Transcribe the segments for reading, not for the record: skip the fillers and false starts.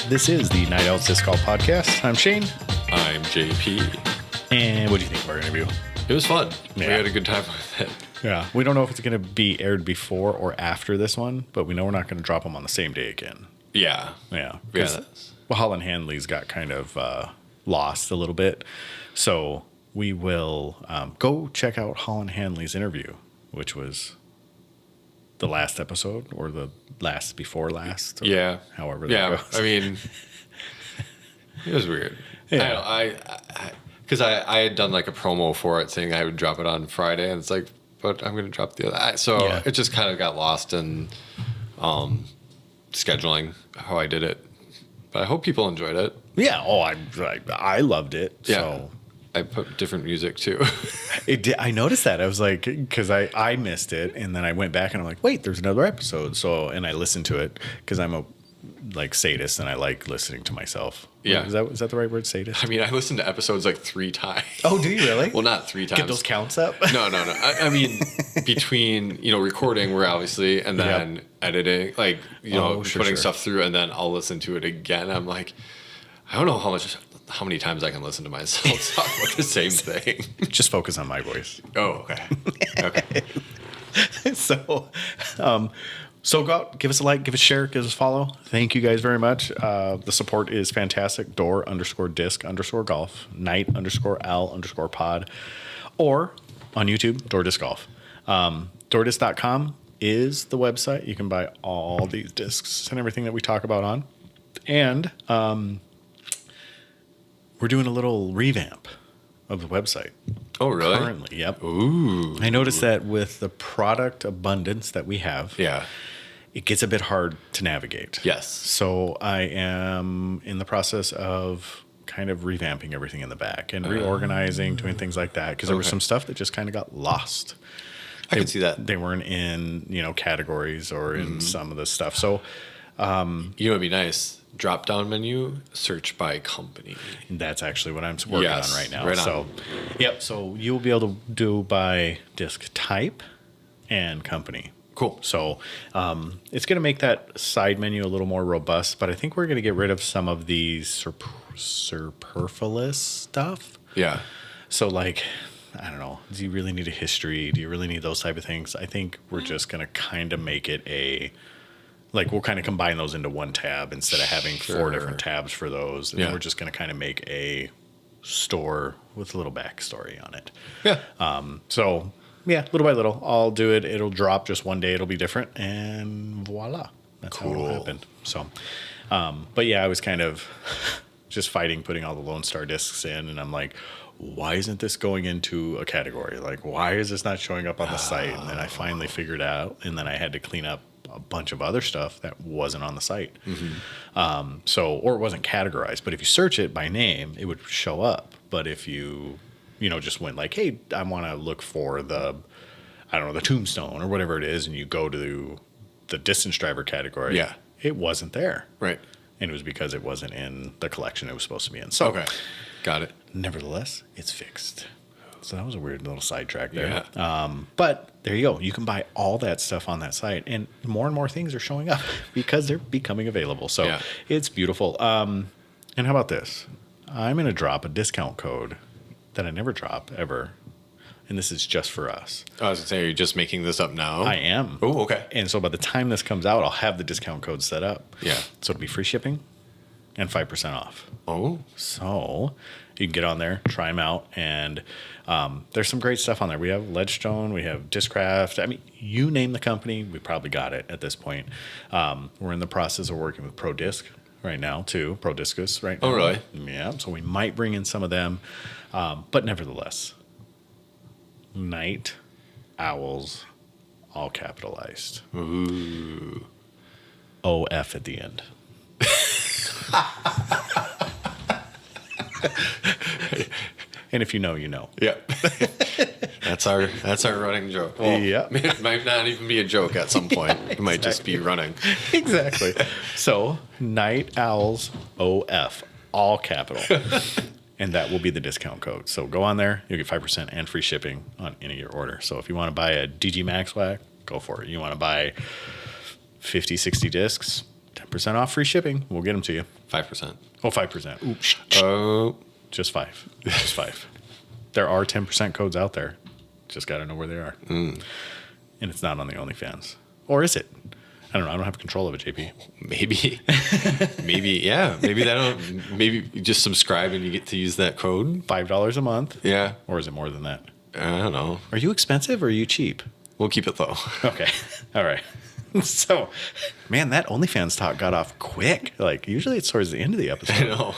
This is the Night Owls Disc Golf Podcast. I'm Shane. I'm JP. And what do you think of our interview? It was fun. Yeah. We had a good time with it. Yeah. We don't know if it's going to be aired before or after this one, but we know we're not going to drop them on the same day again. Yeah. Yeah. Yeah. 'Cause, well, Holland Hanley's got kind of lost a little bit. So we will go check out Holland Hanley's interview, which was the last episode or the last before last. Or Yeah. However that Yeah. goes. I mean, it was weird. Yeah. Because I had done like a promo for it saying I would drop it on Friday, and it's like, but I'm going to drop the other. So Yeah. it just kind of got lost in scheduling how I did it. But I hope people enjoyed it. Yeah. Oh, I loved it. Yeah. So I put different music too. it did, I noticed that. I was like, because I missed it, and then I went back and I'm like, wait, there's another episode. So, and I listened to it because I'm a sadist and I like listening to myself. Yeah. Is that the right word, sadist? I mean, I listened to episodes like 3 times. Oh, do you really? Well, not 3 times. Get those counts up? No. I mean, between, recording, we're obviously, and then editing, like, putting stuff through, and then I'll listen to it again. I'm like, I don't know how many times I can listen to myself talk about the same thing. Just focus on my voice. Oh, okay. Okay. So go out, give us a like, give us a share, give us a follow. Thank you guys very much. The support is fantastic. Door_disc_golf, night_owl_pod, or on YouTube, Door Disc Golf. Doordisc.com is the website. You can buy all these discs and everything that we talk about on. And we're doing a little revamp of the website. Oh, really? Currently, yep. Ooh. I noticed that with the product abundance that we have, Yeah. it gets a bit hard to navigate. Yes. So I am in the process of kind of revamping everything in the back and reorganizing, doing things like that, because there was some stuff that just kind of got lost. I can see that. They weren't in, categories or in some of the stuff. So It'd be nice. Drop down menu, search by company. that's actually what I'm working on right now. Right on. So, yep. So you'll be able to do by disc type and company. Cool. So it's going to make that side menu a little more robust, but I think we're going to get rid of some of the superfluous stuff. Yeah. So I don't know, do you really need a history? Do you really need those type of things? I think we're just going to kind of make it we'll kind of combine those into one tab instead of having 4 different tabs for those. And then we're just going to kind of make a store with a little backstory on it. Yeah. So, yeah, little by little, I'll do it. It'll drop just one day. It'll be different. And voila. That's how it'll happen. So, but yeah, I was kind of just fighting putting all the Lone Star discs in. And I'm like, why isn't this going into a category? Like, why is this not showing up on the site? And then I finally figured out. And then I had to clean up a bunch of other stuff that wasn't on the site. Or it wasn't categorized. But if you search it by name, it would show up. But if you just went like, hey, I want to look for the tombstone or whatever it is, and you go to the distance driver category, it wasn't there. Right. And it was because it wasn't in the collection it was supposed to be in. So, Okay. Got it. nevertheless, it's fixed. So that was a weird little sidetrack there. Yeah. But there you go. You can buy all that stuff on that site, and more things are showing up because they're becoming available. So it's beautiful. And how about this? I'm going to drop a discount code that I never drop ever, and this is just for us. I was going to say, are you just making this up now? I am. Oh, okay. And so by the time this comes out, I'll have the discount code set up. Yeah. So it'll be free shipping and 5% off. Oh. So you can get on there, try them out, and there's some great stuff on there. We have Ledgestone, we have Discraft. I mean, you name the company, we probably got it at this point. We're in the process of working with Pro Disc right now, too. Pro Discus right now. Oh, really? Yeah, so we might bring in some of them. But nevertheless, Night Owls, all capitalized. Ooh. OF at the end. And if you know, you know. Yeah. That's our running joke. Well, Yeah. It might not even be a joke at some point. It might just be running. Exactly. So, Night Owls OF, all capital. And that will be the discount code. So go on there. You'll get 5% and free shipping on any of your order. So if you want to buy a DG Max Whack, go for it. You want to buy 50, 60 discs, 10% off free shipping. We'll get them to you. 5%. Oh, 5%. Ooh, Oh, just 5. Just 5. There are 10% codes out there. Just got to know where they are. And it's not on the OnlyFans. Or is it? I don't know. I don't have control of it, JP. maybe. Yeah. Maybe you just subscribe and you get to use that code. $5 a month. Yeah. Or is it more than that? I don't know. Are you expensive or are you cheap? We'll keep it low. Okay. All right. So, man, that OnlyFans talk got off quick. Like, usually it's towards the end of the episode. I know. All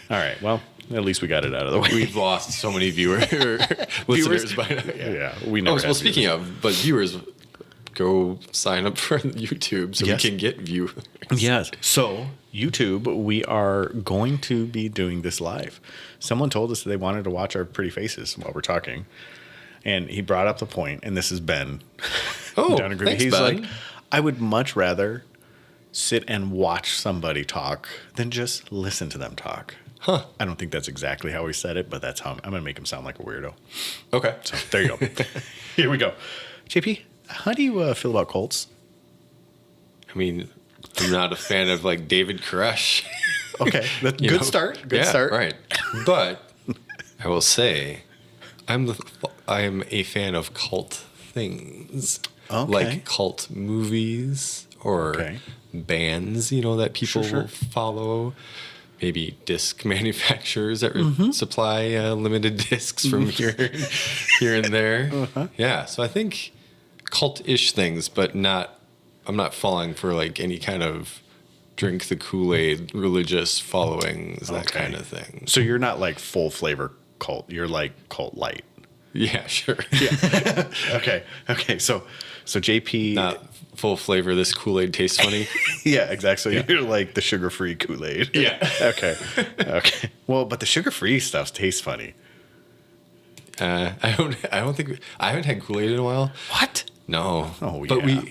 right. Well, at least we got it out of the way. We've lost so many listeners by now. Yeah. We never well, speaking of, but viewers, go sign up for YouTube so Yes. we can get viewers. Yes. So, YouTube, we are going to be doing this live. Someone told us that they wanted to watch our pretty faces while we're talking. And he brought up the point, and this is Ben. Oh, Down in Green. thanks, He's Ben. like, I would much rather sit and watch somebody talk than just listen to them talk. Huh. I don't think that's exactly how he said it, but that's how I'm going to make him sound like a weirdo. Okay. So there you go. Here we go. JP, how do you feel about Colts? I mean, I'm not a fan of like David Koresh. Okay. Good start. Good start. Right. But I will say, I'm a fan of cult things. Okay. Like cult movies or Okay. bands, that people Sure. will follow. Maybe disc manufacturers that supply limited discs from here and there. Uh-huh. Yeah, so I think cult-ish things, but I'm not falling for like any kind of drink the Kool-Aid religious followings, that Okay. kind of thing. So you're not like full flavor cult. You're like cult light. Yeah, sure. Okay. Okay. So JP. Not full flavor. This Kool-Aid tastes funny. Yeah, exactly. So you're like the sugar-free Kool-Aid. Yeah. Okay. Okay. Well, but the sugar-free stuff tastes funny. I don't think I haven't had Kool-Aid in a while. What? No. Oh, But yeah.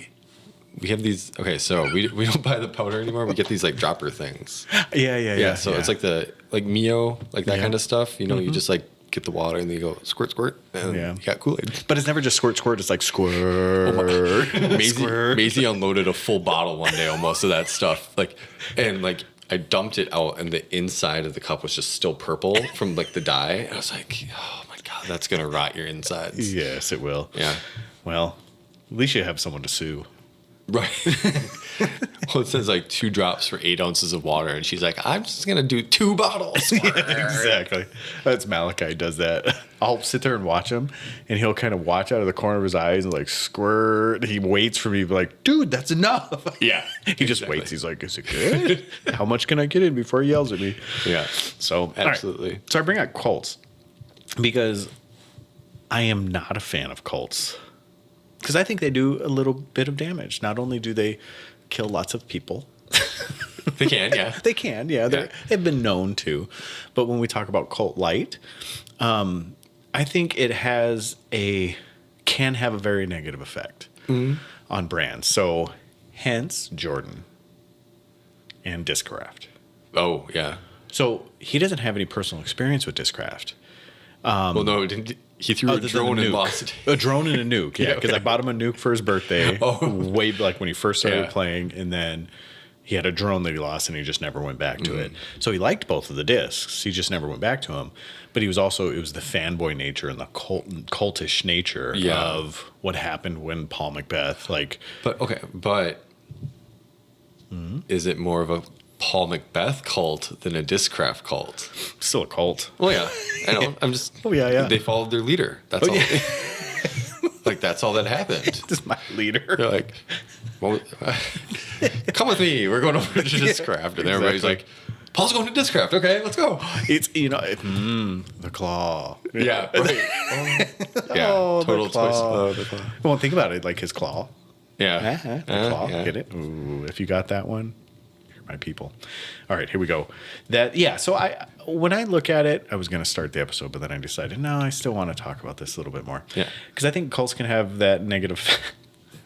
we have these. Okay, so we don't buy the powder anymore. We get these like dropper things. Yeah. So it's like Mio, like that Yeah. kind of stuff. You just like get the water and then you go squirt, squirt, and Yeah. you got Kool-Aid. But it's never just squirt, squirt. It's like squirt. Maisie unloaded a full bottle one day almost of that stuff. And I dumped it out and the inside of the cup was just still purple from like the dye. And I was like, oh my God, that's going to rot your insides. Yes, it will. Yeah. Well, at least you have someone to sue. Right. Well, it says like 2 drops for 8 ounces of water. And she's like, I'm just going to do 2 bottles. Exactly. That's Malachi does that. I'll sit there and watch him, and he'll kind of watch out of the corner of his eyes and like squirt. He waits for me to be like, dude, that's enough. Yeah. He just waits. He's like, is it good? How much can I get in before he yells at me? Yeah. So, all right. Absolutely. So I bring up Colts because I am not a fan of Colts. Because I think they do a little bit of damage. Not only do they kill lots of people, They can, yeah. they can, yeah. They've been known to. But when we talk about Colt Light, I think it can have a very negative effect on brands. So, hence Jordan and Discraft. Oh, yeah. So he doesn't have any personal experience with Discraft. Well, no, he threw a Other than drone the and nuke. lost it. A drone and a nuke, yeah. Yeah, Because I bought him a nuke for his birthday, Oh. way like when he first started Yeah. playing, and then he had a drone that he lost, and he just never went back to it. So he liked both of the discs. He just never went back to them. But it was the fanboy nature and the cultish nature Yeah. of what happened when Paul Macbeth, Is it more of a Paul Macbeth cult than a Discraft cult? still a cult. Well, yeah, I know. I'm just. Oh, yeah. They followed their leader. That's all. Like that's all that happened. This is my leader. They're like, well, come with me. We're going over to Discraft, and everybody's exactly. like, Paul's going to Discraft. Okay, let's go. It's, the claw. Yeah, right. Yeah, Oh, the total claw. twist. The claw. Well, think about it, like his claw. Yeah, The claw. yeah. Get it? Ooh, if you got that one, you're my people. All right, here we go. So when I look at it, I was going to start the episode, but then I decided, no, I still want to talk about this a little bit more. Yeah. Because I think cults can have that negative.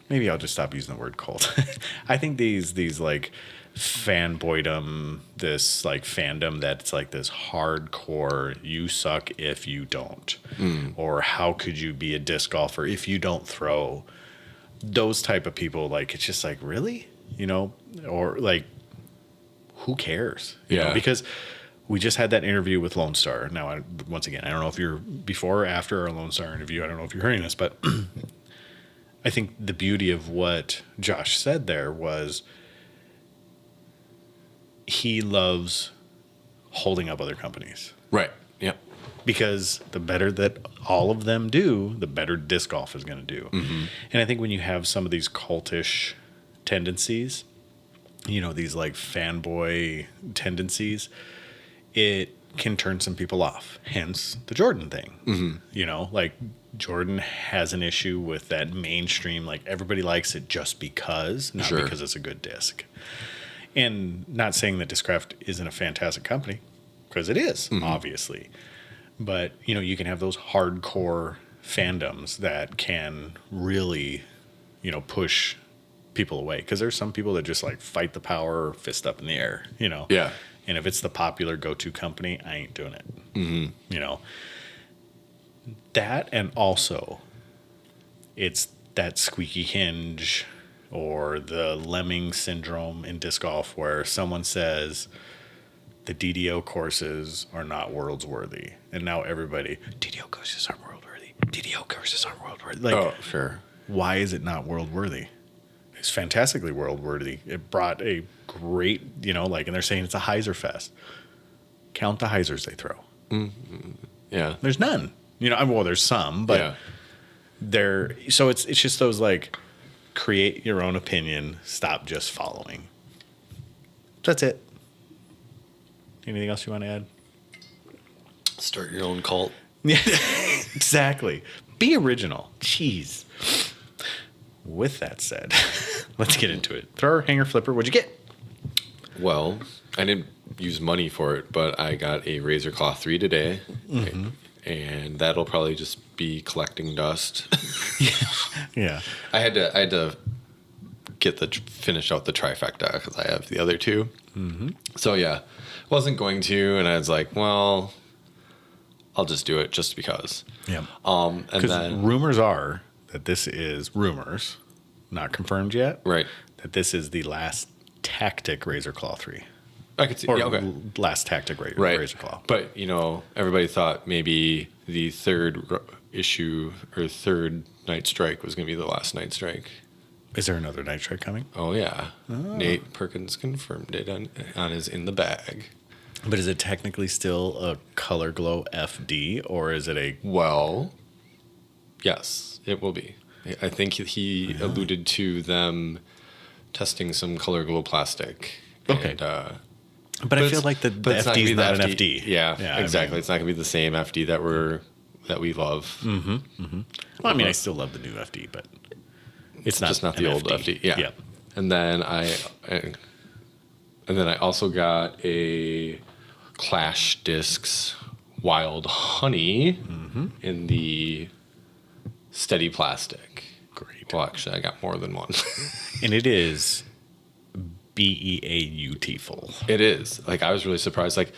Maybe I'll just stop using the word cult. I think these like fanboydom, this like fandom that's like this hardcore, you suck if you don't. Or how could you be a disc golfer if you don't throw? Those type of people, like, it's just like, really? Or like, who cares? You know, because we just had that interview with Lone Star. Now, once again, I don't know if you're before or after our Lone Star interview. I don't know if you're hearing this, but I think the beauty of what Josh said there was he loves holding up other companies. Right. Yep. Because the better that all of them do, the better disc golf is going to do. Mm-hmm. And I think when you have some of these cultish tendencies, you know, these like fanboy tendencies, it can turn some people off. Hence the Jordan thing. Mm-hmm. You know, like Jordan has an issue with that mainstream, like everybody likes it just because, not because it's a good disc. And not saying that Discraft isn't a fantastic company, because it is, obviously. But, you know, you can have those hardcore fandoms that can really, you know, push people away. Because there's some people that just like fight the power, fist up in the air, you know. Yeah. And if it's the popular go-to company, I ain't doing it. Mm-hmm. You know. That, and also it's that squeaky hinge or the lemming syndrome in disc golf where someone says the DDO courses are not worlds worthy. And now everybody, DDO courses aren't world worthy. DDO courses aren't world worthy. Like, oh, sure. Why is it not world worthy? It's fantastically world worthy. It brought a great, you know, like, and they're saying it's a Heiser fest. Count the Heisers they throw. Mm-hmm. Yeah. There's none. You know, well, there's some, but so it's just those like create your own opinion, stop just following. That's it. Anything else you want to add? Start your own cult. Yeah, exactly. Be original. Jeez. With that said, let's get into it. Thrower, hanger, flipper, what'd you get? Well, I didn't use money for it, but I got a Razor Claw 3 today. Mm-hmm. And that'll probably just be collecting dust. Yeah. I had to get finish out the trifecta because I have the other two. Mm-hmm. So yeah, wasn't going to, and I was like, well, I'll just do it just because. Yeah. And then rumors are that this is rumors, not confirmed yet. Right. That this is the last Tactic Razor Claw 3. I could see. Or okay. Last Tactic Razor Claw. But, you know, everybody thought maybe the third issue or third Night Strike was going to be the last Night Strike. Is there another Night Strike coming? Oh, yeah. Oh. Nate Perkins confirmed it on his In the Bag. But is it technically still a Color Glow FD, or is it a... Well, yes, it will be. I think he alluded to them testing some Color Glow plastic. Okay. And, but I feel like the FD is not an FD. Yeah, exactly. I mean, it's not going to be the same FD that we love. Mm-hmm. Mm-hmm. Well, I mean, I still love the new FD, but it's not just not the old FD. Yeah. Yep. And then I also got a Clash Discs Wild Honey in the steady plastic. Great. Well, actually, I got more than one. And it is beautiful. It is. Like, I was really surprised. Like,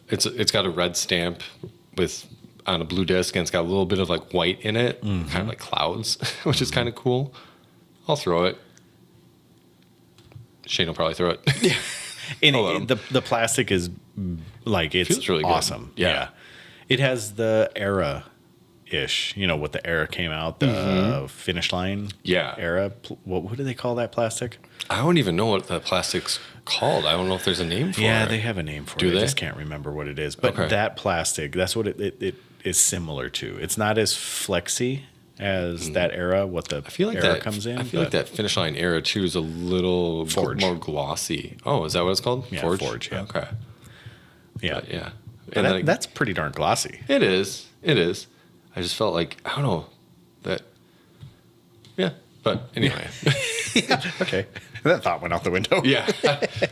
it's got a red stamp on a blue disc, and it's got a little bit of like white in it, kind of like clouds, which is kind of cool. I'll throw it. Shane will probably throw it. Yeah. And the plastic is like, it's feels really awesome. Good. Yeah. It has the era-ish, you know, what the era came out, the finish line era. What do they call that plastic? I don't even know what that plastic's called. I don't know if there's a name for it. Yeah, they have a name for it. Do they? I just can't remember what it is. But that plastic, that's what it is similar to. It's not as flexy as that era, what the era comes in. I feel like that finish line era, too, is a little more glossy. Oh, is that what it's called? Yeah, Forge, yeah. Okay. Yeah. But, yeah. And that's pretty darn glossy. It is. I just felt like, I don't know, that, yeah. But anyway. Yeah. Okay. That thought went out the window. Yeah.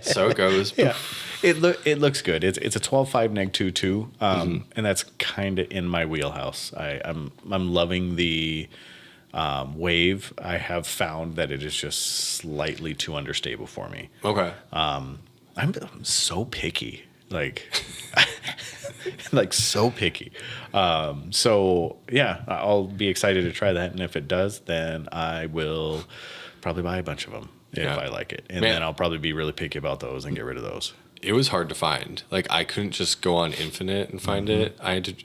So it goes. Yeah. It looks good. It's a 12.5 neg 2.2, and that's kind of in my wheelhouse. I'm loving the wave. I have found that it is just slightly too understable for me. Okay. I'm so picky, like so picky. So yeah, I'll be excited to try that, and if it does, then I will probably buy a bunch of them. if I like it. And then I'll probably be really picky about those and get rid of those. It was hard to find. Like, I couldn't just go on Infinite and find it.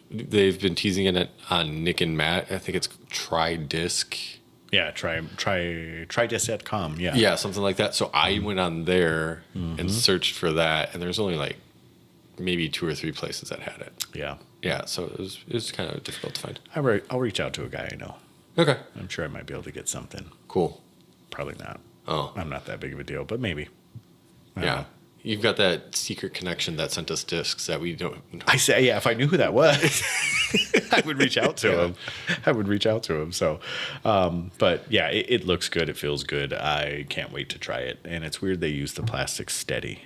They've been teasing it on Nick and Matt. I think it's TriDisc. Yeah, tridisc.com. Yeah. Yeah, something like that. So I went on there and searched for that, and there's only like maybe 2 or 3 places that had it. Yeah. Yeah, so it was kind of difficult to find. I'll reach out to a guy I know. Okay. I'm sure I might be able to get something. Cool. Probably not. Oh. I'm not that big of a deal, but maybe. Yeah. You've got that secret connection that sent us discs that we don't know. I say, yeah, if I knew who that was, I would reach out to him. So, but yeah, it looks good. It feels good. I can't wait to try it. And it's weird they use the plastic steady,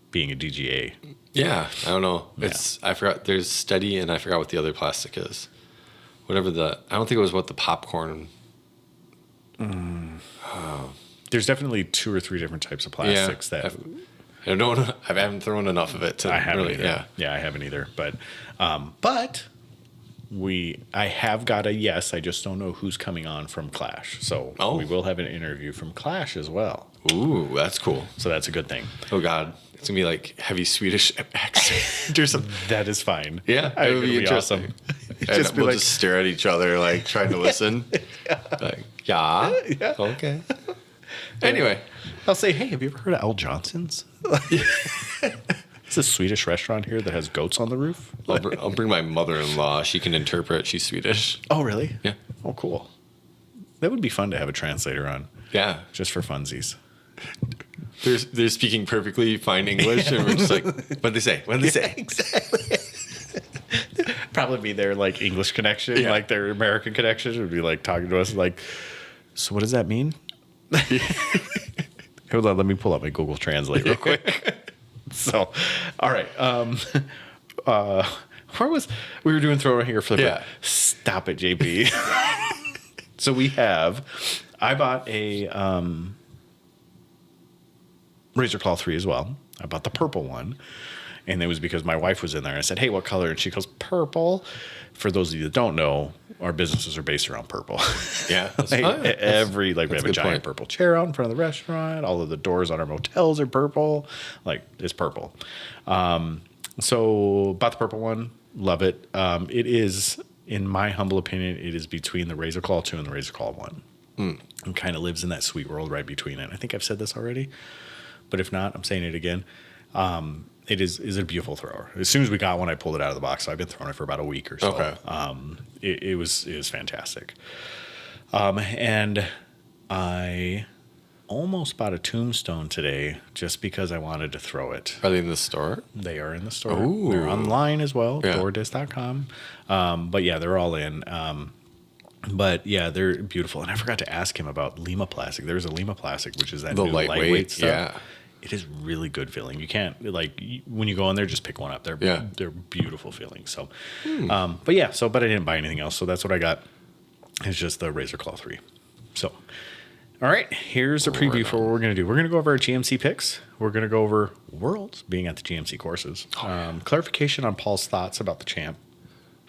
being a DGA. Yeah, I don't know. I forgot. There's steady, and I forgot what the other plastic is. I don't think it was what the popcorn. There's definitely 2 or 3 different types of plastics that. I haven't thrown enough of it to I haven't really. Either. Yeah, I haven't either. But I have got a yes. I just don't know who's coming on from Clash. So we will have an interview from Clash as well. Ooh, that's cool. So that's a good thing. Oh God, it's gonna be like heavy Swedish accent or something. That is fine. Yeah, it would be interesting. Awesome. We'll just stare at each other like trying to listen. Like, yeah, okay. Anyway, I'll say, hey, have you ever heard of Al Johnson's? It's a Swedish restaurant here that has goats on the roof. I'll bring my mother-in-law. She can interpret. She's Swedish. Oh, really? Yeah. Oh, cool. That would be fun to have a translator on. Yeah. Just for funsies. They're speaking perfectly fine English, and we're just like, what'd they say? What'd they say? Exactly. Probably be their like English connection, like their American connection would be like talking to us like, so what does that mean? Hold on, let me pull up my Google Translate real quick. So, all right. Where was we were doing throw right here flipper? Yeah. Stop it, JP. So I bought a Razor Claw 3 as well. I bought the purple one. And it was because my wife was in there. I said, hey, what color? And she goes, purple. For those of you that don't know, our businesses are based around purple. Yeah. We have a giant purple chair out in front of the restaurant. All of the doors on our motels are purple. Like, it's purple. So bought the purple one. Love it. It is, in my humble opinion, it is between the Razor Claw 2 and the Razor Claw 1. And kind of lives in that sweet world right between it. I think I've said this already. But if not, I'm saying it again. It is a beautiful thrower. As soon as we got one, I pulled it out of the box. So I've been throwing it for about a week or so. Okay. It was fantastic. And I almost bought a Tombstone today just because I wanted to throw it. Are they in the store? They are in the store. Ooh. They're online as well, yeah. DoorDisc.com. But yeah, they're all in. But yeah, they're beautiful. And I forgot to ask him about Lima Plastic. There's a Lima Plastic, which is that the new lightweight stuff. Yeah. It is really good feeling. You can't when you go in there, just pick one up. They're beautiful feeling. So, but I didn't buy anything else. So that's what I got. It's just the Razor Claw 3. So, all right, here's a preview for what we're going to do. We're going to go over our GMC picks. We're going to go over Worlds being at the GMC courses. Clarification on Paul's thoughts about the champ.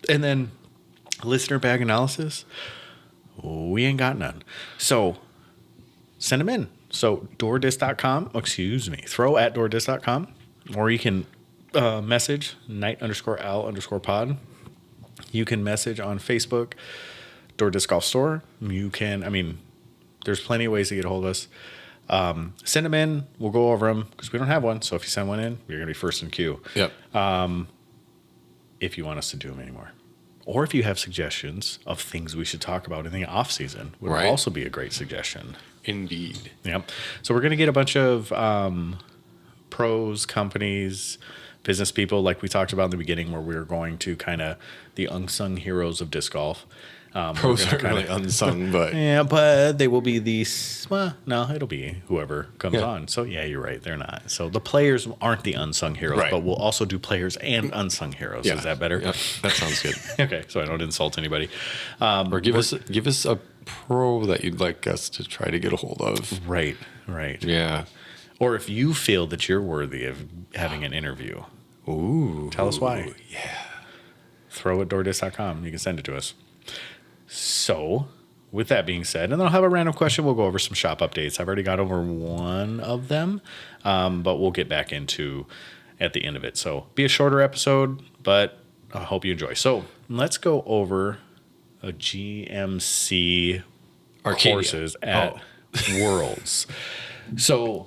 And then listener bag analysis. We ain't got none. So send them in. So DoorDisc.com, throw at DoorDisc.com, or you can message Knight_Al_pod. You can message on Facebook, DoorDisc Golf Store. There's plenty of ways to get a hold of us. Send them in. We'll go over them because we don't have one. So if you send one in, you're going to be first in queue. Yep. If you want us to do them anymore. Or if you have suggestions of things we should talk about in the off season, would also be a great suggestion. Indeed. Yep. So we're going to get a bunch of pros, companies, business people, like we talked about in the beginning, where we were going to kind of the unsung heroes of disc golf. Pros aren't really unsung, but yeah, but they will be it'll be whoever comes on. So yeah, you're right, they're not. So the players aren't the unsung heroes, but we'll also do players and unsung heroes. Is that better? Yep. That sounds good. Okay, so I don't insult anybody. Or give us a pro that you'd like us to try to get a hold of. Right. Yeah. Or if you feel that you're worthy of having an interview. Ooh. Tell us why. Yeah. Throw at DoorDisc.com. You can send it to us. So with that being said, and then I'll have a random question. We'll go over some shop updates. I've already got over one of them, but we'll get back into at the end of it. So be a shorter episode, but I hope you enjoy. So let's go over a GMC Arcadia. courses at Worlds. So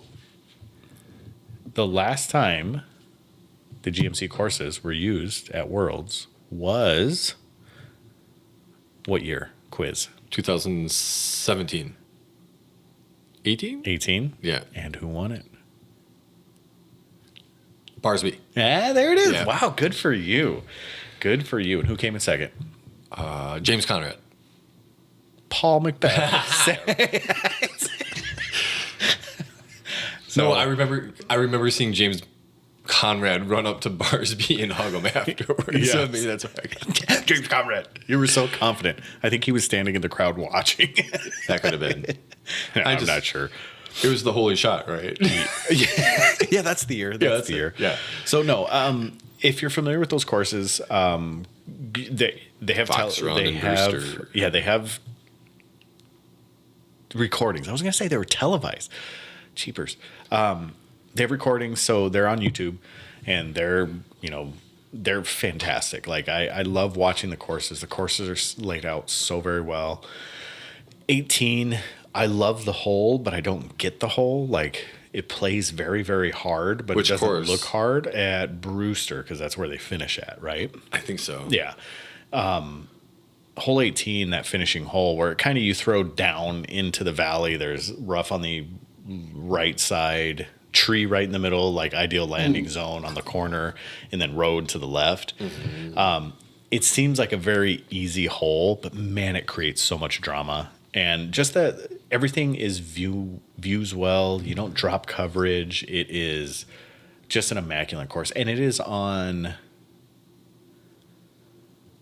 the last time the GMC courses were used at Worlds was what year? Quiz. 2017. 18? 18? Yeah. And who won it? Barsby. Ah, there it is. Yeah. Wow, good for you. Good for you. And who came in second? James Conrad. Paul Macbeth. No, I remember seeing James Conrad run up to Barsby and hug him afterwards. Yes. So maybe that's why I got James Conrad. You were so confident. I think he was standing in the crowd watching. that could have been. I'm not sure. It was the holy shot, right? Yeah, that's the year. That's the year. Yeah. So no, if you're familiar with those courses, they have Fox Run and Brewster. they have recordings. I was gonna say they were televised. Cheapers. They have recordings, so they're on YouTube, and they're fantastic. Like I love watching the courses. The courses are laid out so very well. 18, I love the hole, but I don't get the hole. Like it plays very, very hard, but Which it doesn't course? look hard at Brewster because that's where they finish at, right? I think so. Yeah. Hole 18, that finishing hole where it kind of you throw down into the valley. There's rough on the right side, tree right in the middle, like ideal landing zone on the corner, and then road to the left. It seems like a very easy hole, but man, it creates so much drama. And just that everything is views well. You don't drop coverage. It is just an immaculate course. And it is on,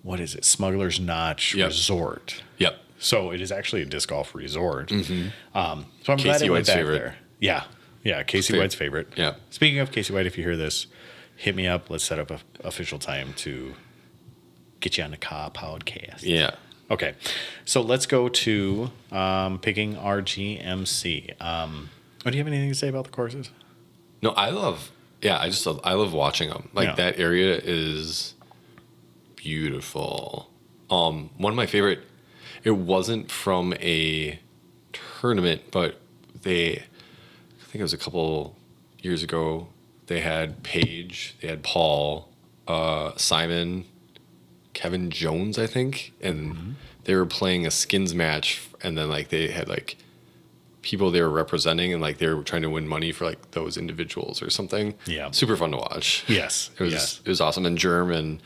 what is it? Smuggler's Notch Resort. Yep. So it is actually a disc golf resort. So I'm glad Casey it went White's back favorite. there. Yeah. Yeah. Casey White's favorite. Yeah. Speaking of Casey White, if you hear this, hit me up. Let's set up an official time to get you on the car podcast. Yeah. Okay. So let's go to picking our GMC. Do you have anything to say about the courses? No, I love watching them. Like that area is beautiful. One of my favorite, it wasn't from a tournament, but I think it was a couple years ago, they had Paige, they had Paul, Simon, Kevin Jones, I think, and they were playing a skins match, and then like they had like people they were representing, and like they were trying to win money for like those individuals or something. Yeah, super fun to watch. Yes, it was awesome. And Germ and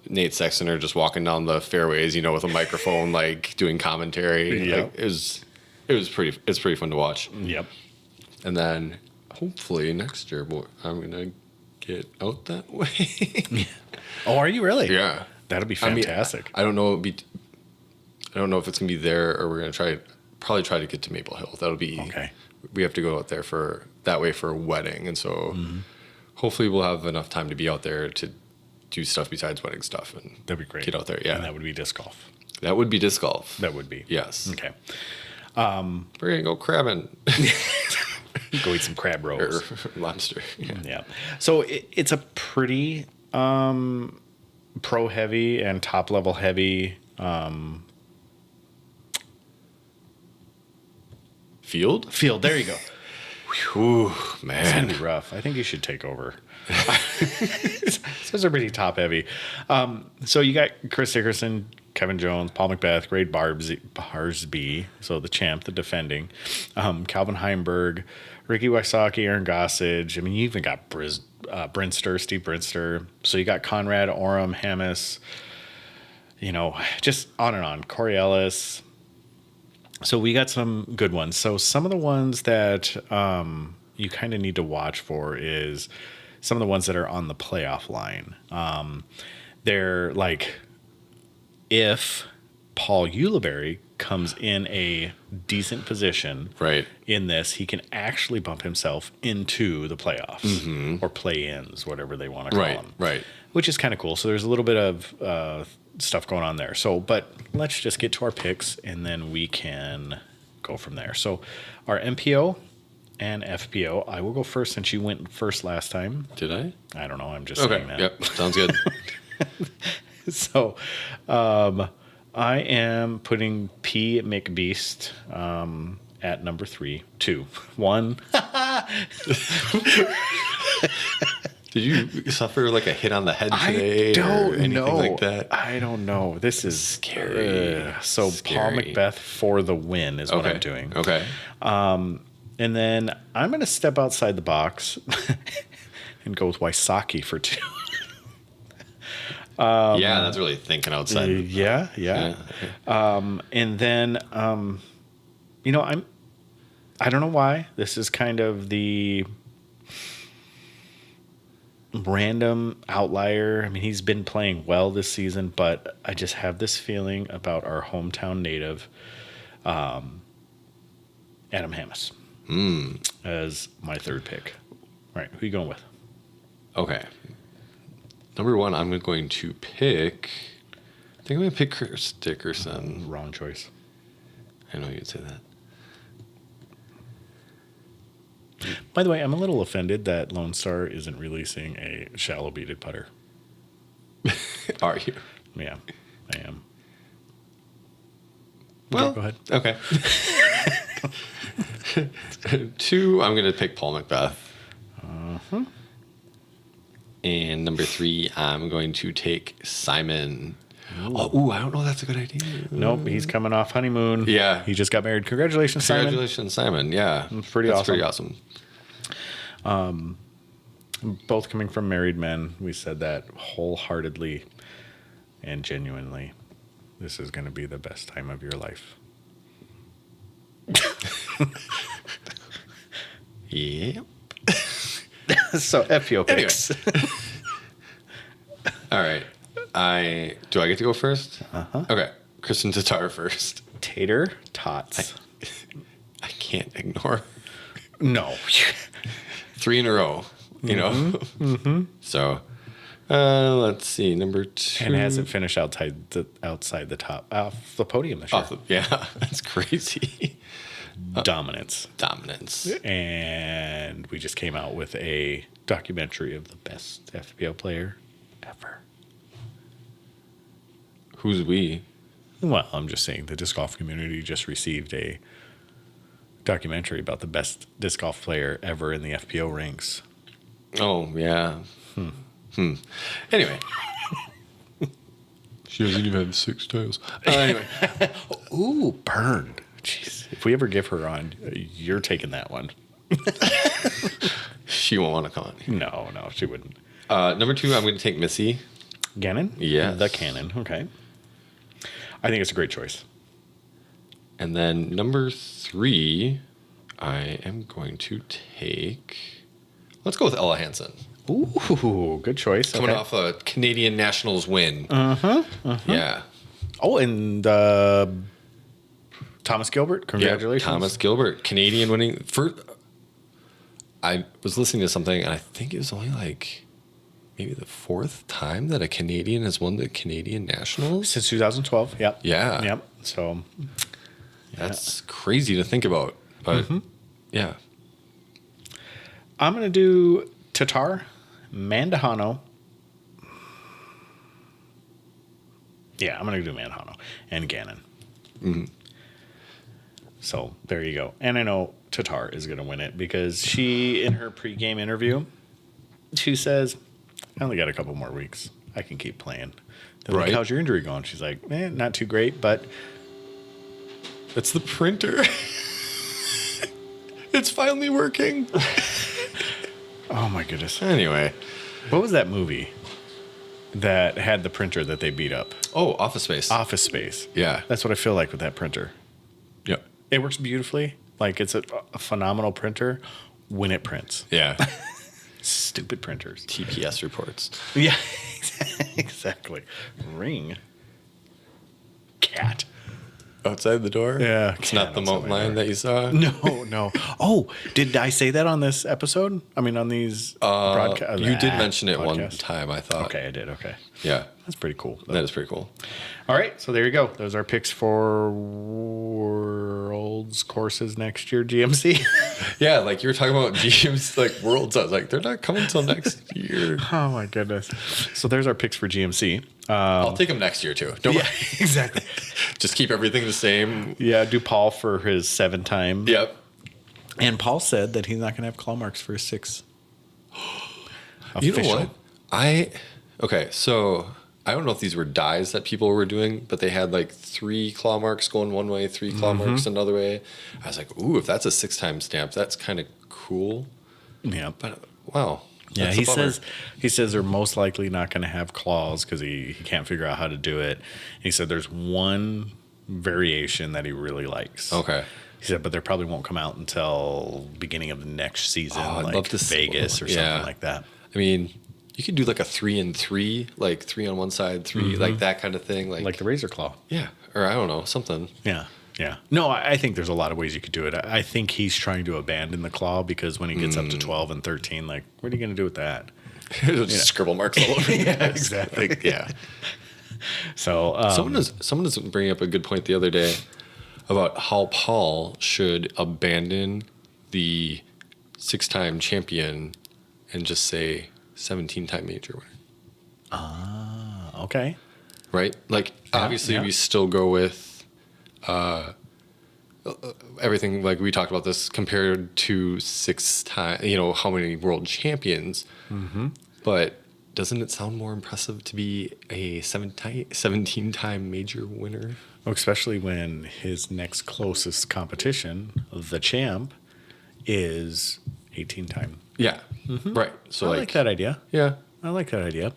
Nate Sexton are just walking down the fairways, with a microphone, like doing commentary. Yep. Like, it's pretty fun to watch. Yep. And then hopefully next year, I'm gonna get out that way. Oh, are you really? Yeah, that'll be fantastic. I don't know. I don't know if it's gonna be there or we're gonna probably try to get to Maple Hill. That'll be okay. We have to go out there for a wedding, and so hopefully we'll have enough time to be out there to do stuff besides wedding stuff, and that'd be great. Get out there, yeah. And that would be disc golf. That would be disc golf. That would be. Yes. Okay. We're gonna go crabbing. Go eat some crab rolls. Or lobster. Yeah. So it's a pretty pro heavy and top level heavy Field. There you go. Ooh, It's man. gonna be rough. I think you should take over. Those are pretty top heavy. So you got Chris Dickerson, Kevin Jones, Paul Macbeth, Grade Barsby, so the champ, the defending, Calvin Heimberg, Ricky Wysocki, Aaron Gossage. I mean, you even got Brinster, Steve Brinster. So you got Conrad, Oram, Hammis, just on and on. Corey Ellis. So we got some good ones. So some of the ones that you kind of need to watch for is some of the ones that are on the playoff line. They're like, if Paul Ulibarri comes in a decent position in this, he can actually bump himself into the playoffs or play-ins, whatever they want to call them. Right. Which is kind of cool. So there's a little bit of stuff going on there. So, but let's just get to our picks and then we can go from there. So, our MPO and FPO, I will go first since you went first last time. Did I? I don't know. I'm just saying that. Yep. Sounds good. So, I am putting P McBeast at number 3. 2. 1. Did you suffer like a hit on the head today? I don't or anything know. like that? I don't know. This is Scary. So Scary. Paul Macbeth for the win is what I'm doing. Okay. And then I'm going to step outside the box and go with Wysocki for 2. Yeah, that's really thinking outside. Yeah. And then, you know, I don't know why. This is kind of the random outlier. I mean, he's been playing well this season, but I just have this feeling about our hometown native, Adam Hammes, as my 3rd pick. All right, who are you going with? Okay. Number 1, I'm going to pick. I think I'm going to pick Chris Dickerson. Wrong choice. I know you'd say that. By the way, I'm a little offended that Lone Star isn't releasing a shallow beaded putter. Are you? Yeah, I am. Well, go ahead. Okay. 2, I'm going to pick Paul Macbeth. And number 3, I'm going to take Simon. Oh, I don't know. That's a good idea. Nope, he's coming off honeymoon. Yeah. He just got married. Congratulations, Simon. Congratulations, Simon. Yeah. That's pretty awesome. Both coming from married men. We said that wholeheartedly and genuinely. This is going to be the best time of your life. Yep. So, FPO picks. Anyway. All right. Do I get to go first? Uh-huh. Okay. Kristen Tatar first. Tater tots. I can't ignore. No. 3 in a row, you know? Mm-hmm. So, let's see. Number 2. And hasn't finished outside the top, off the podium this year. Yeah, that's crazy. Dominance. And we just came out with a documentary of the best FPO player ever. Who's we? Well, I'm just saying the disc golf community just received a documentary about the best disc golf player ever in the FPO ranks. Oh, yeah. Anyway. She doesn't even have 6 tails. Anyway. Ooh, burned. Jeez. If we ever give her on, you're taking that one. She won't want to come on. No, she wouldn't. Number 2, I'm going to take Missy. Gannon? Yes. The Cannon. Okay. I think it's a great choice. And then number 3, I am going to take. Let's go with Ella Hansen. Ooh, good choice. Coming off a Canadian Nationals win. Yeah. Oh, and Thomas Gilbert. Congratulations. Yeah, Thomas Gilbert, Canadian winning. I was listening to something, and I think it was only like maybe the 4th time that a Canadian has won the Canadian Nationals. Since 2012. Yep. Yeah. Yep. So. That's crazy to think about. But, yeah. I'm going to do Tatar, Mandahano. Yeah, I'm going to do Mandahano and Gannon. So there you go. And I know Tatar is going to win it because she, in her pregame interview, she says, I only got a couple more weeks. I can keep playing. They're like, how's your injury going? She's like, not too great, but it's the printer. It's finally working. Oh my goodness. Anyway. What was that movie that had the printer that they beat up? Oh, Office Space. Office Space. Yeah. That's what I feel like with that printer. Yep. It works beautifully. Like it's a phenomenal printer when it prints. Yeah. Stupid printers. TPS reports. Yeah, exactly. Ring. Cat. outside the door. Yeah, it's not the mountain lion that you saw. No. Oh, did I say that on this episode? I mean, on these broadcasts. You did mention it one time, I thought. Okay, I did. Okay. Yeah. That's pretty cool. That is pretty cool. All right, so there you go. Those are picks for Worlds courses next year, GMC. Yeah, like you were talking about GMC, like Worlds. I was like, they're not coming till next year. Oh, my goodness. So there's our picks for GMC. I'll take them next year, too. Don't worry. Exactly. Just keep everything the same. Yeah, do Paul for his 7-time. Yep. And Paul said that he's not going to have claw marks for his 6. You know what? Okay, so I don't know if these were dies that people were doing, but they had like 3 claw marks going one way, 3 claw marks another way. I was like, ooh, if that's a 6-time stamp, that's kind of cool. Yeah. But wow. Yeah, he says they're most likely not going to have claws because he can't figure out how to do it. He said there's one variation that he really likes. Okay. He said, but they probably won't come out until beginning of the next season, I'd love to Vegas or something like that. I mean, you could do like a 3 and 3, like 3 on one side, 3, like that kind of thing. Like the Razor Claw. Yeah. Or I don't know, something. Yeah. Yeah. No, I think there's a lot of ways you could do it. I think he's trying to abandon the claw because when he gets up to 12 and 13, like, what are you going to do with that? Just scribble marks all over. Yeah, exactly. Yeah. So someone was bringing up a good point the other day about how Paul should abandon the 6-time champion and just say 17-time major winner. Okay. Right? Like, obviously, we still go with everything, like we talked about this, compared to 6-time, how many world champions. Mm-hmm. But doesn't it sound more impressive to be a 17-time major winner? Especially when his next closest competition, the champ, is 18-time. Yeah. Mm-hmm. Right. So I like that idea. Yeah. I like that idea.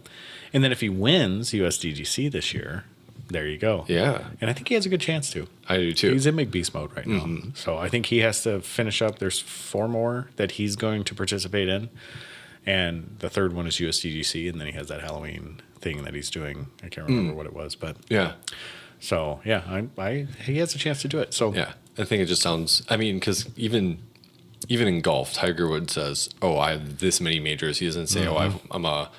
And then if he wins USDGC this year, there you go. Yeah. And I think he has a good chance to. I do too. He's in McBeast mode right now. So I think he has to finish up. There's 4 more that he's going to participate in. And the third one is USDGC. And then he has that Halloween thing that he's doing. I can't remember what it was. But yeah. So, yeah, he has a chance to do it. So yeah, I think it just sounds, because even in golf, Tiger Woods says, oh, I have this many majors. He doesn't say, I'm a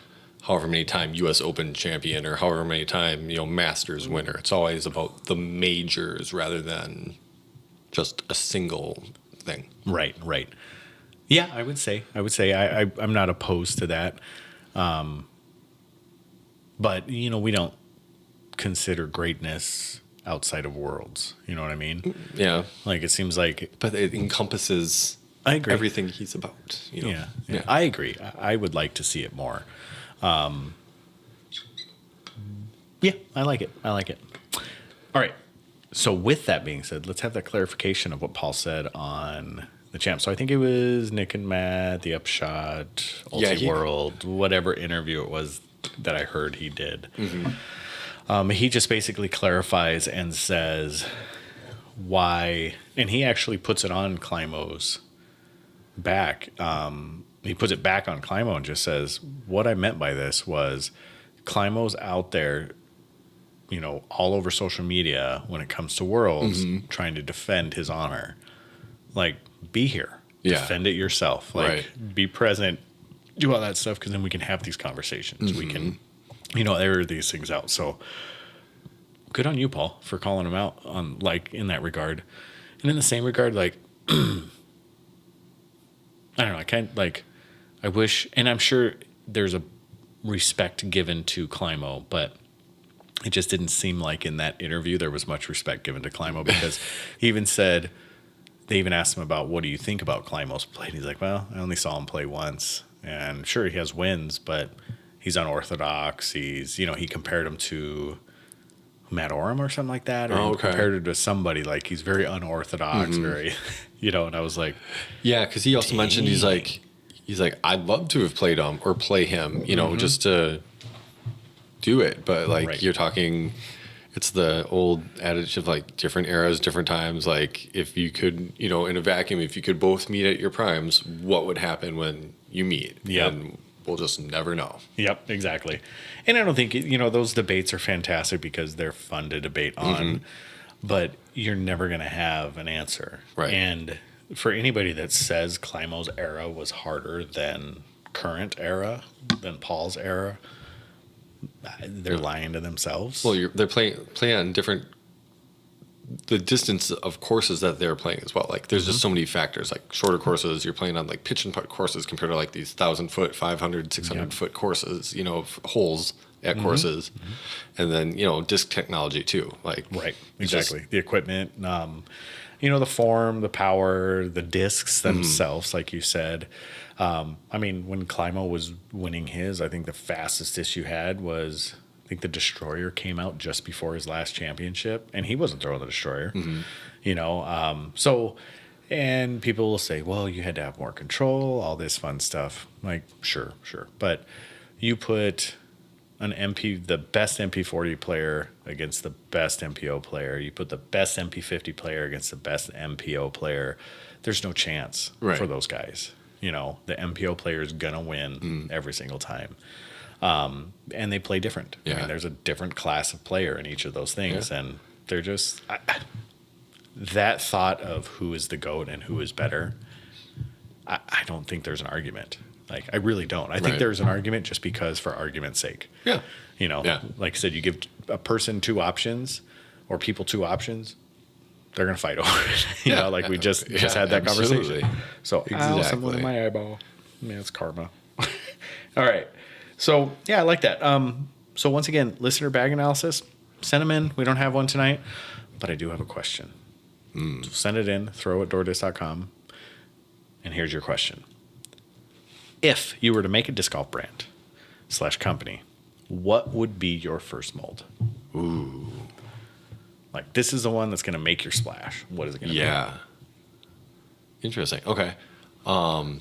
however many time U.S. Open champion or however many time, Masters winner. It's always about the majors rather than just a single thing. Right. Yeah, I would say I'm not opposed to that. But, we don't consider greatness outside of Worlds. You know what I mean? Yeah. Like, it seems like... But it encompasses everything he's about. Yeah. I agree. I would like to see it more. Yeah, I like it. All right. So with that being said, let's have that clarification of what Paul said on the champ. So I think it was Nick and Matt, the Upshot, World, whatever interview it was that I heard he did. Mm-hmm. He just basically clarifies and says why, and he actually puts it on Climo's back. He puts it back on Climo and just says, what I meant by this was Climo's out there, all over social media when it comes to Worlds, trying to defend his honor. Like, be here. Yeah. Defend it yourself. Like, be present, do all that stuff, because then we can have these conversations. We can, air these things out. So good on you, Paul, for calling him out on, in that regard. And in the same regard, I don't know, I wish, and I'm sure there's a respect given to Climo, but it just didn't seem like in that interview there was much respect given to Climo, because he even said, they even asked him about, what do you think about Climo's play? And he's like, well, I only saw him play once. And sure, he has wins, but he's unorthodox. He's, he compared him to Matt Oram or something like that. Or compared him to somebody, he's very unorthodox, very, and I was like. Yeah, because he also mentioned, he's like, I'd love to have played him or play him, just to do it. But you're talking, it's the old adage of different eras, different times. If you could, in a vacuum, if you could both meet at your primes, what would happen when you meet? Yeah. And we'll just never know. Yep, exactly. And I don't think, those debates are fantastic because they're fun to debate on. but you're never going to have an answer. Right. And for anybody that says Climo's era was harder than current era, than Paul's era, they're lying to themselves. Well, they're playing on different, the distance of courses that they're playing as well. Like there's just so many factors, like shorter courses, you're playing on like pitch and putt courses compared to like these 1,000-foot, 500, 600-foot courses, you know, holes at courses. And then, you know, disc technology too. Like, right. Exactly. The equipment, you know, the form, the power, the discs themselves, like you said. I mean, when Climo was winning his, I think the fastest disc you had was, I think the Destroyer came out just before his last championship, and he wasn't throwing the Destroyer, you know. So, and people will say, well, you had to have more control, all this fun stuff. Like, sure. But you put the best MP40 player against the best MPO player. You put the best MP50 player against the best MPO player. There's no chance for those guys. You know, the MPO player is going to win every single time. And they play different. Yeah. I mean, there's a different class of player in each of those things. Yeah. And they're just, that thought of who is the GOAT and who is better, I don't think there's an argument. Like, I really don't. I think there's an argument just because for argument's sake. Yeah. You know, like I said, you give a person two options or people two options, they're going to fight over it. You know, like we just had that conversation. So, something in my eyeball. Man, it's karma. All right. So, yeah, I like that. So, once again, listener bag analysis, send them in. We don't have one tonight, but I do have a question. So send it in, throw at doordisc.com, and here's your question. If you were to make a disc golf brand / company, what would be your first mold? Ooh. Like, this is the one that's going to make your splash. What is it going to be? Yeah. Interesting. Okay. Well,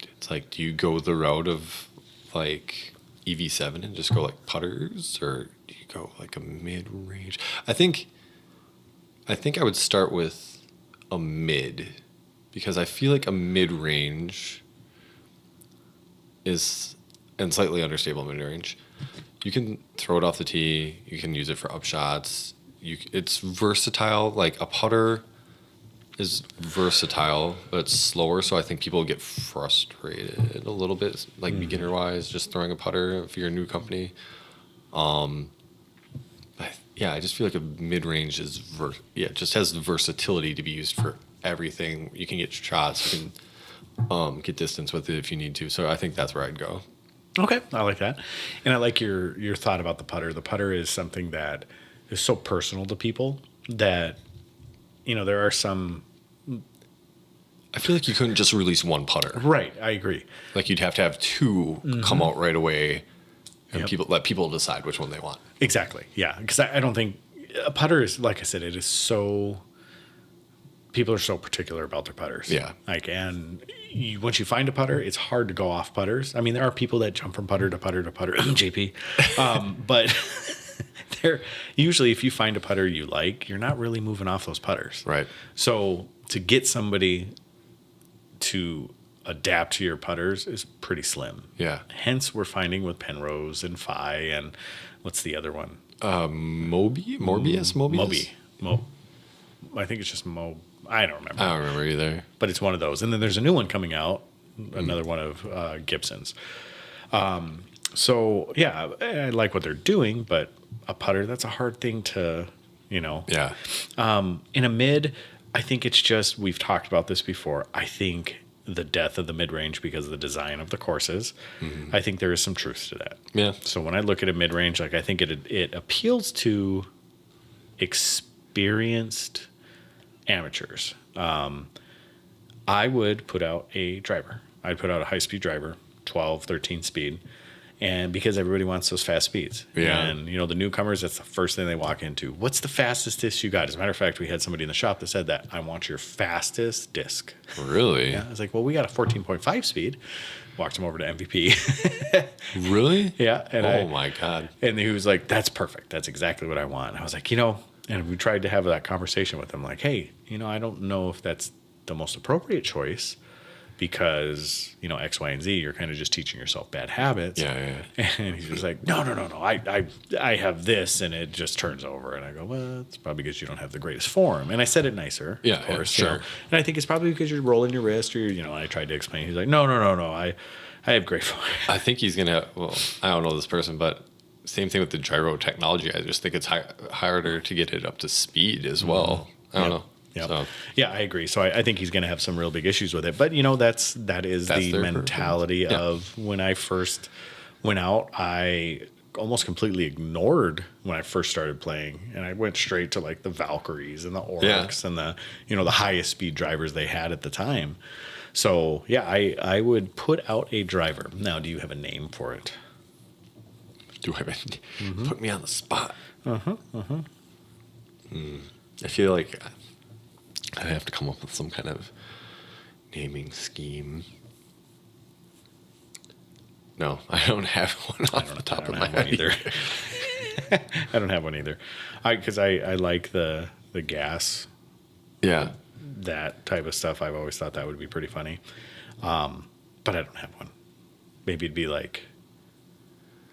it's like, do you go the route of like EV7 and just go like putters, or do you go like a mid-range? I think I would start with a mid, because I feel like a mid-range is, and slightly understable mid-range, you can throw it off the tee. You can use it for upshots. It's versatile. Like a putter is versatile, but it's slower. So I think people get frustrated a little bit, like beginner-wise, just throwing a putter if you're a new company. I just feel like a mid-range is just has the versatility to be used for everything. You can get shots. You can get distance with it if you need to. So I think that's where I'd go. Okay, I like that. And I like your thought about the putter. The putter is something that is so personal to people that, you know, there are some... I feel like you couldn't just release one putter. Right, I agree. Like you'd have to have two come out right away and let people decide which one they want. Exactly, yeah. Because I don't think... A putter is, like I said, it is so... People are so particular about their putters. Yeah. Like, and once you find a putter, it's hard to go off putters. I mean, there are people that jump from putter to putter to putter, JP. But they're usually, if you find a putter you like, you're not really moving off those putters. Right. So to get somebody to adapt to your putters is pretty slim. Yeah. Hence, we're finding with Penrose and Phi and what's the other one? Morbius? I think it's just I don't remember. I don't remember either. But it's one of those. And then there's a new one coming out, another one of Gibson's. So, yeah, I like what they're doing, but a putter, that's a hard thing to, you know. Yeah. In a mid, I think it's just, we've talked about this before, I think the death of the mid-range because of the design of the courses, I think there is some truth to that. Yeah. So when I look at a mid-range, like I think it appeals to experienced amateurs. I would put out a driver. I'd put out a high-speed driver, 12, 13 speed, and because everybody wants those fast speeds. Yeah. And, you know, the newcomers, that's the first thing they walk into. What's the fastest disc you got? As a matter of fact, we had somebody in the shop that said that. I want your fastest disc. Really? Yeah. I was like, well, we got a 14.5 speed. Walked him over to MVP. Really? Yeah. And my God. And he was like, that's perfect. That's exactly what I want. And I was like, you know, and we tried to have that conversation with him, like, hey, you know, I don't know if that's the most appropriate choice, because, you know, X, Y, and Z, you're kind of just teaching yourself bad habits. Yeah. And he's just like, no. I have this, and it just turns over. And I go, well, it's probably because you don't have the greatest form. And I said it nicer, Yeah, of course. yeah, You know? sure. And I think it's probably because you're rolling your wrist, or, you know, I tried to explain. He's like, no. I have great form. I think he's gonna. Well, I don't know this person, but same thing with the gyro technology. I just think it's harder to get it up to speed as well. I don't know. Yeah. So, Yeah, I agree. So I think he's going to have some real big issues with it. But, you know, that is That's the their mentality of when I first went out, I almost completely ignored when I first started playing. And I went straight to like the Valkyries and the Oryx and the, you know, the highest speed drivers they had at the time. So, yeah, I would put out a driver. Now, do you have a name for it? do I put me on the spot? I feel like I have to come up with some kind of naming scheme. No, I don't have one off the top of my head either. I don't have one either. Because I like the gas, Yeah. that type of stuff. I've always thought that would be pretty funny. But I don't have one. Maybe it'd be like,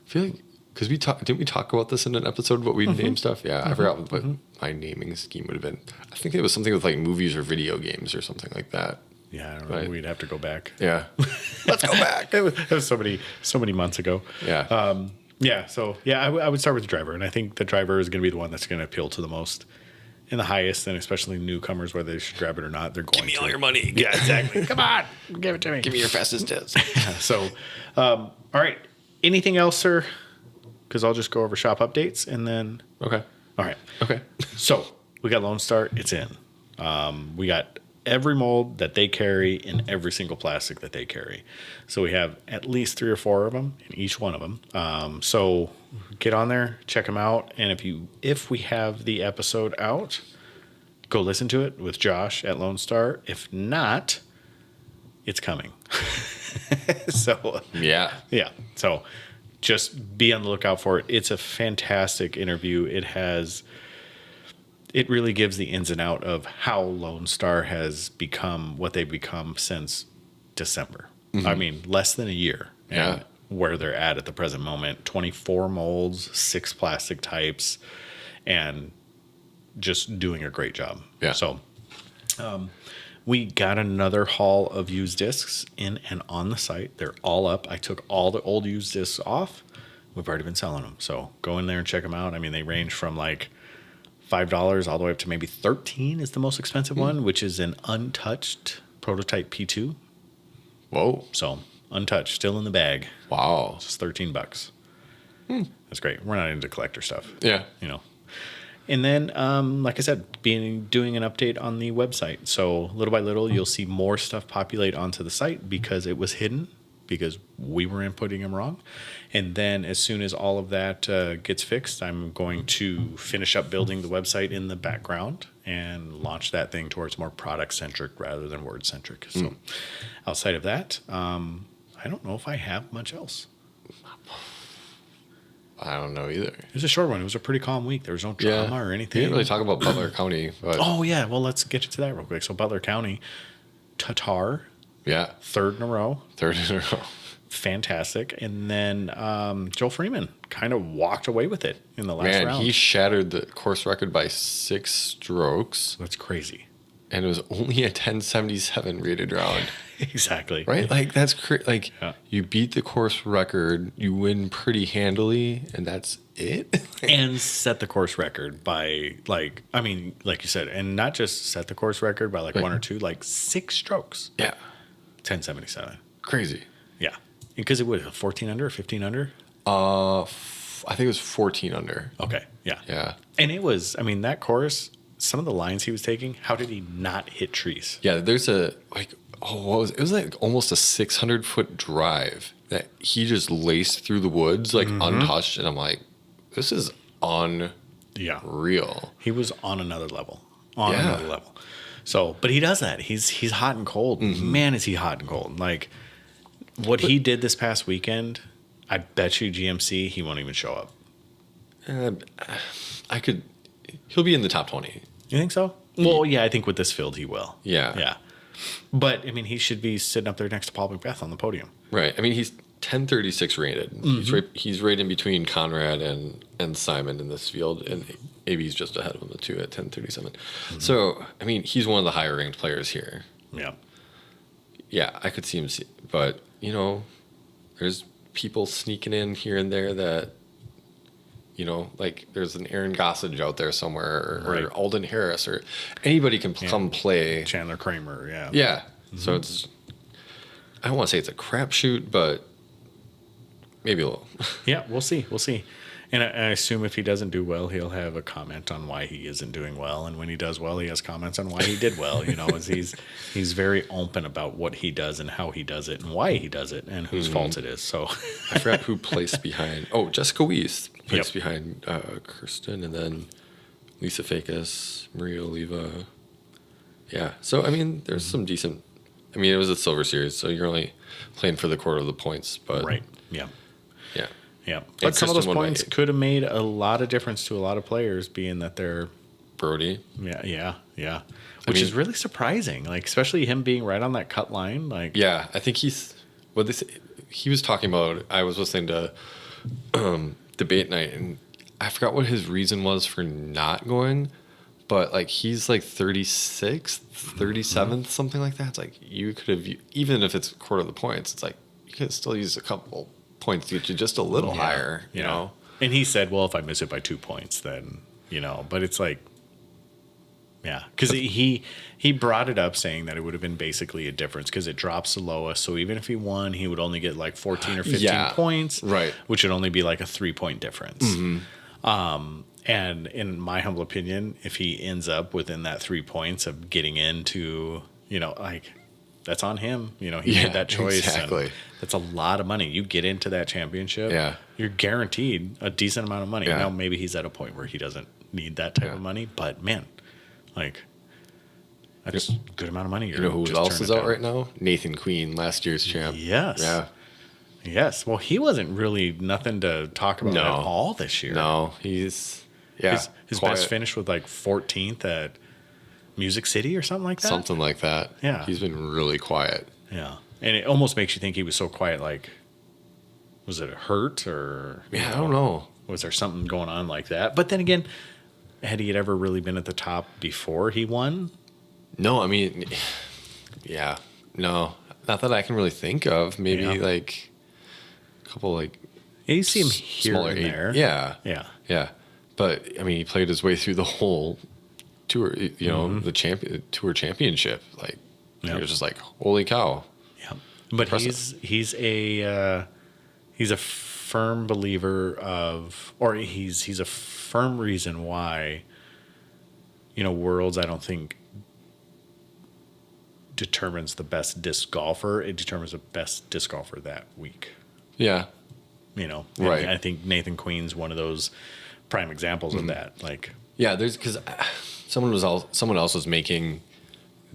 I feel like, because didn't we talk about this in an episode, what we name stuff? Yeah, I forgot what my naming scheme would have been. I think it was something with like movies or video games or something like that. yeah, I don't know. Right. We'd have to go back. Yeah. Let's go back. It was so many months ago. Yeah. Yeah, so yeah, I would start with the driver, and I think the driver is going to be the one that's going to appeal to the most and the highest, and especially newcomers, whether they should grab it or not, they're going to. Give me all your money. Yeah, exactly. Come on, give it to me. Give me your fastest disc. So, all right. Anything else, sir? Because I'll just go over shop updates, and then Okay. all right. Okay. So we got Lone Star. It's in. We got every mold that they carry in every single plastic that they carry. So we have at least 3 or 4 of them in each one of them. So get on there, check them out, and if we have the episode out, go listen to it with Josh at Lone Star. If not, it's coming. So Yeah. yeah. So just be on the lookout for it. It's a fantastic interview. It really gives the ins and out of how Lone Star has become what they've become since December. I mean, less than a year. Yeah. And where they're at the present moment. 24 molds, 6 plastic types, and just doing a great job. Yeah. So we got another haul of used discs in and on the site. They're all up. I took all the old used discs off. We've already been selling them. So go in there and check them out. I mean, they range from like $5 all the way up to maybe $13 is the most expensive one, which is an untouched prototype P2. Whoa. So untouched, still in the bag. Wow. It's $13. That's great. We're not into collector stuff. Yeah. You know. And then, like I said, doing an update on the website. So little by little, you'll see more stuff populate onto the site because it was hidden, because we were inputting them wrong. And then as soon as all of that gets fixed, I'm going to finish up building the website in the background and launch that thing towards more product-centric rather than word-centric. So outside of that, I don't know if I have much else. I don't know either. It was a short one. It was a pretty calm week. There was no drama or We anything. didn't really talk about Butler County, but Oh, yeah. Well, let's get to that real quick. So Butler County, Tatar, yeah, 3rd in a row. 3rd in a row. Fantastic. And then Joel Freeman kind of walked away with it in the last Man, round. he shattered the course record by 6 strokes, That's crazy. and it was only a 1077 rated round. Exactly. Right? Like, that's like, Yeah. you beat the course record, you win pretty handily, and that's it? And set the course record by, like you said, and not just set the course record by like Right. 1 or 2, like 6 strokes. Yeah. 1077. Crazy. Yeah. Because it was 14 under, 15 under. I think it was 14 under. Okay. Yeah. Yeah. And it was, that course, some of the lines he was taking, how did he not hit trees? Yeah, there's it was like almost a 600-foot drive that he just laced through the woods, like untouched. And I'm like, this is unreal. Yeah. He was on another level. Yeah. Another level. So, but he does that. He's hot and cold. Man, is he hot and cold. Like, he did this past weekend, I bet you GMC, he won't even show up. He'll be in the top 20. You think so? Well, yeah, I think with this field, he will. Yeah. Yeah. But I mean, he should be sitting up there next to Paul McBeth on the podium. Right. I mean, he's 1036 rated. He's right in between Conrad and Simon in this field, and AB's just ahead of him too at 1037. So I mean, he's one of the higher ranked players here. Yeah. Yeah, I could see him, but you know, there's people sneaking in here and there that, you know, like there's an Aaron Gossage out there somewhere, or Alden Harris, or anybody can come play. Chandler Kramer, yeah. Yeah. So it's, I don't want to say it's a crapshoot, but maybe a little. Yeah, we'll see. We'll see. And I assume if he doesn't do well, he'll have a comment on why he isn't doing well. And when he does well, he has comments on why he did well. You know, he's very open about what he does and how he does it and why he does it and whose fault it is. So I forgot who placed behind. Oh, Jessica Weiss placed behind Kirsten, and then Lisa Fakis, Maria Oliva. Yeah. So I mean, there's some decent. I mean, it was a silver series, so you're only playing for the quarter of the points, but right. Yeah. Yeah. Yeah, but some of those points could have made a lot of difference to a lot of players, being that they're Brody. Yeah. Which is really surprising, like especially him being right on that cut line. Like, yeah, I think he was talking about. I was listening to debate night, and I forgot what his reason was for not going, but like he's like 36th, 37th, something like that. It's like you could have, even if it's a quarter of the points, it's like you could still use a couple points to get you just a little higher, you know? And he said, well, if I miss it by 2 points, then, you know, but it's like, yeah, because he brought it up saying that it would have been basically a difference because it drops the lowest. So even if he won, he would only get like 14 or 15 points, right? Which would only be like a 3-point difference. And in my humble opinion, if he ends up within that 3 points of getting into, you know, like, that's on him. You know, he made that choice. Exactly. That's a lot of money. You get into that championship. Yeah. You're guaranteed a decent amount of money. Yeah. Now, maybe he's at a point where he doesn't need that type of money, but man, like, that's a good amount of money. You know who else is out right now? Nathan Queen, last year's champ. Yes. Yeah. Yes. Well, he wasn't really nothing to talk about at all this year. No, he's, his best finish was like 14th at Music City or something like that. Something like that. Yeah. He's been really quiet. Yeah. And it almost makes you think he was so quiet, like, was it hurt or... Yeah, I don't know. Was there something going on like that? But then again, had he ever really been at the top before he won? No, I mean, yeah. No, not that I can really think of. Maybe like a couple like... Yeah, you see him here and there. Yeah. Yeah. Yeah. But, I mean, he played his way through the whole tour, you know, the tour championship. Like, you're just like, holy cow. Yeah. But impressive. he's a firm believer of, or he's a firm reason why, you know, Worlds, I don't think determines the best disc golfer. It determines the best disc golfer that week. Yeah. You know, right. And I think Nathan Queen's one of those prime examples of that. Like, yeah, there's, because someone else was making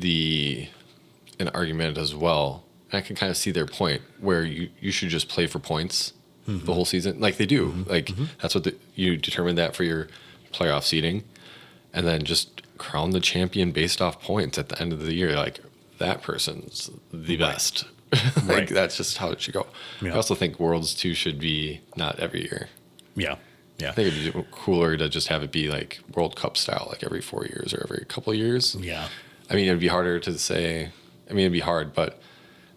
an argument as well. And I can kind of see their point where you should just play for points the whole season, like they do. Like that's what you determine that for your playoff seeding, and then just crown the champion based off points at the end of the year. Like that person's the best. Like that's just how it should go. Yeah. I also think Worlds too should be not every year. Yeah. Yeah. I think it'd be cooler to just have it be like World Cup style, like every 4 years or every couple of years. Yeah. I mean, it'd be harder to say. I mean, it'd be hard, but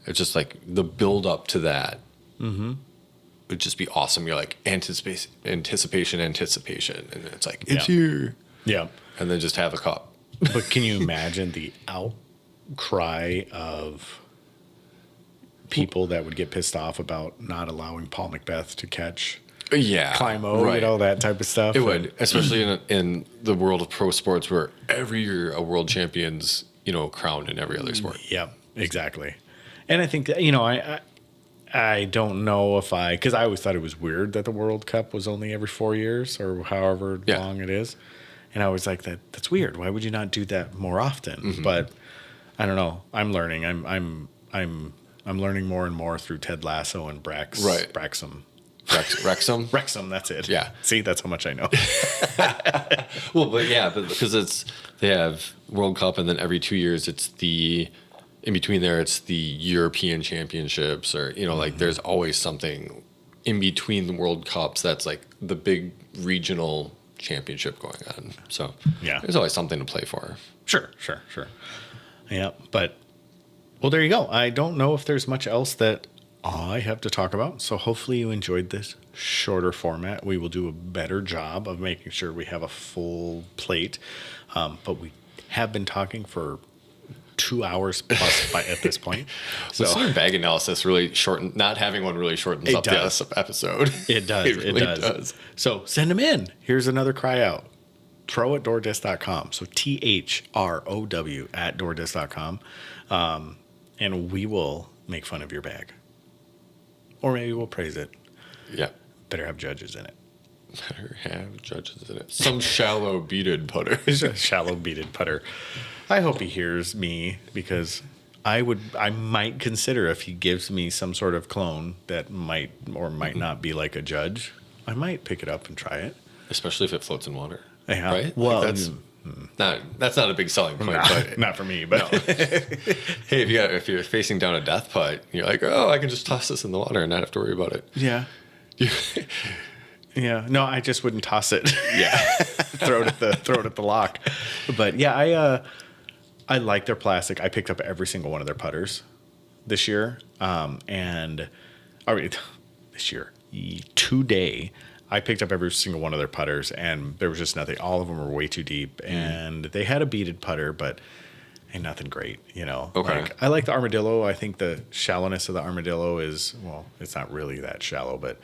it's just like the build up to that would just be awesome. You're like anticipation, and it's like it's here. Yeah. And then just have a cup. But can you imagine the outcry of people that would get pissed off about not allowing Paul McBeth to catch Climo, you know, that type of stuff? It would, especially in the world of pro sports where every year a world champion's, you know, crowned in every other sport. Yeah, exactly. And I think that, you know, I don't know if because I always thought it was weird that the World Cup was only every 4 years or however long it is. And I was like, that's weird. Why would you not do that more often? But I don't know. I'm learning. I'm learning more and more through Ted Lasso and Wrexham. Wrexham, that's it. Yeah. See, that's how much I know. Well, but because they have World Cup, and then every 2 years it's the in between there, it's the European Championships, or like there's always something in between the World Cups that's like the big regional championship going on. So Yeah. there's always something to play for. Sure. Yeah, but well, there you go. I don't know if there's much else that I have to talk about. So hopefully you enjoyed this shorter format. We will do a better job of making sure we have a full plate. But we have been talking for 2 hours plus at this point. So listener bag analysis really shortened. Not having one really shortens up the episode. It does. It really does. So send them in. Here's another cry out. Throw at doordisc.com. So THROW at doordisc.com. And we will make fun of your bag. Or maybe we'll praise it. Yeah. Better have judges in it. Better have judges in it. Some shallow beaded putter. Shallow beaded putter. I hope he hears me, because I might consider, if he gives me some sort of clone that might or might not be like a judge, I might pick it up and try it. Especially if it floats in water. Yeah. Right? Well, that's not a big selling point. But not for me, but no. Hey, if you're facing down a death putt, you're like, oh, I can just toss this in the water and not have to worry about it. Yeah. Yeah. No, I just wouldn't toss it. Yeah. throw it at the lock. But yeah, I like their plastic. I picked up every single one of their putters this year. This year, today, I picked up every single one of their putters, and there was just nothing. All of them were way too deep, and they had a beaded putter, but ain't nothing great, Okay. Like, I like the Armadillo. I think the shallowness of the Armadillo is, well, it's not really that shallow, but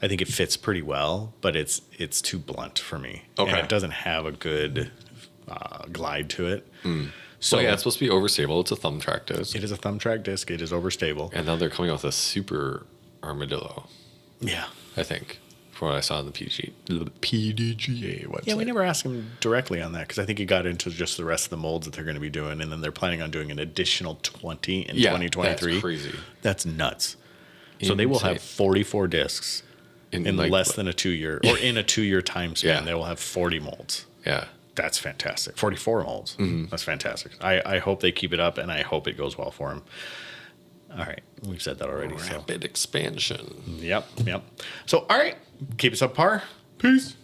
I think it fits pretty well. But it's too blunt for me. Okay. And it doesn't have a good glide to it. So yeah, it's supposed to be overstable. It's a thumb track disc. It is a thumb track disc. It is overstable. And now they're coming out with a super Armadillo, Yeah. I think, from what I saw on the PDGA website. Yeah, we never asked him directly on that, because I think he got into just the rest of the molds that they're going to be doing, and then they're planning on doing an additional 20 in 2023. That's crazy. That's nuts. So they will have 44 discs in like less than a 2 year, or in a 2 year time span. Yeah. They will have 40 molds. Yeah. That's fantastic. 44 molds. That's fantastic. I hope they keep it up, and I hope it goes well for them. All right. We've said that already. Rapid expansion. Yep. So, all right. Keep us up par. Peace.